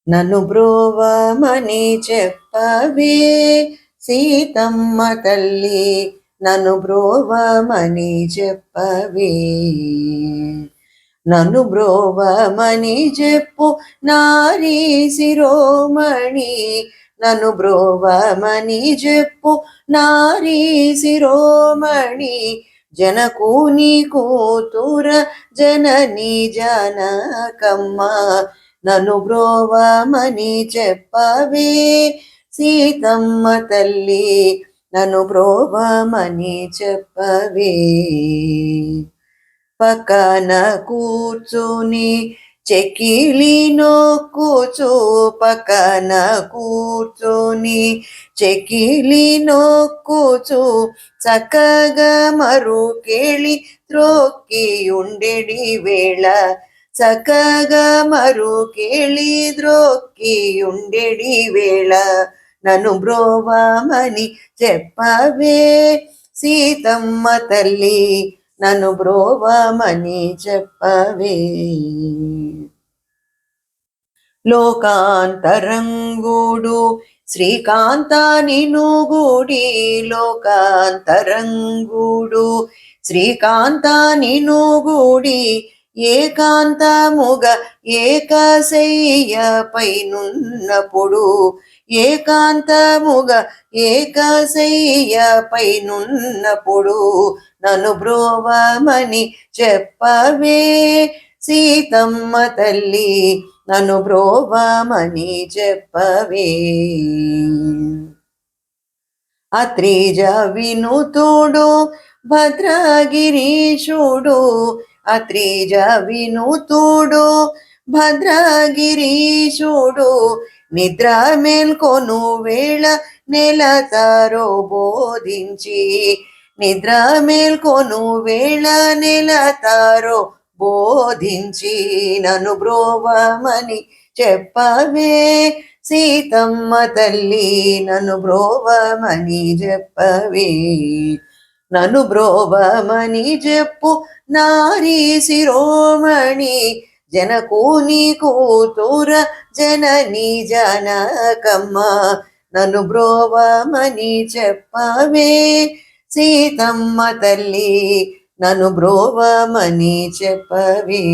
నన్ను బ్రోవమని చెప్పవే సీతమ్మ తల్లి, నన్ను బ్రోవమని చెప్పవే. నన్ను బ్రోవమని చెప్పు నారీ శిరోమణి, నన్ను బ్రోవమని చెప్పు నారీ శిరోమణి. జనకుని కూతుర జనని జనకమ్మ, నన్ను బ్రోవమని చెప్పవే సీతమ్మ తల్లి, నన్ను బ్రోవమని చెప్పవే. పక్కన కూర్చుని చెక్కిలి నొక్కుచు, పక్కన కూర్చుని చెక్కిలి నొక్కుచు, చక్కగా మరుకేళి త్రొక్కి ఉండెడి వేళ, చక్కగా మరుకేళి త్రొక్కి ఉండెడి వేళ. నన్ను బ్రోవమని చెప్పవే సీతమ్మ తల్లి, నన్ను బ్రోవమని చెప్పవే. లోకాంతరంగుడు శ్రీకాంత నిను గుడి, లోకాంతరంగుడు శ్రీకాంత నిను గుడి, ఏకాంతముగ ఏకశయ్య పైనున్నప్పుడు, ఏకాంతముగ ఏకశయ్య పైనున్నప్పుడు. నన్ను బ్రోవమని చెప్పవే సీతమ్మ తల్లి, నన్ను బ్రోవమని చెప్పవే. అత్రిజ వినుతుడు భద్రగిరీశుడు, అత్రిజ వినుతుడు భద్రగిరీశుడు, నిద్ర మేల్కొను వేళ నెలతారో బోధించి, నిద్ర మేల్కొను వేళ నెలతారో బోధించి. నన్ను బ్రోవమని చెప్పవే సీతమ్మ తల్లి, నన్ను బ్రోవమని చెప్పవే. నన్ను బ్రోవమని చెప్పు నారీ శిరోమణి, జనకుని కూతుర జనని జనకమ్మ, నన్ను బ్రోవమని చెప్పవే సీతమ్మ తల్లి, నన్ను బ్రోవమని చెప్పవే.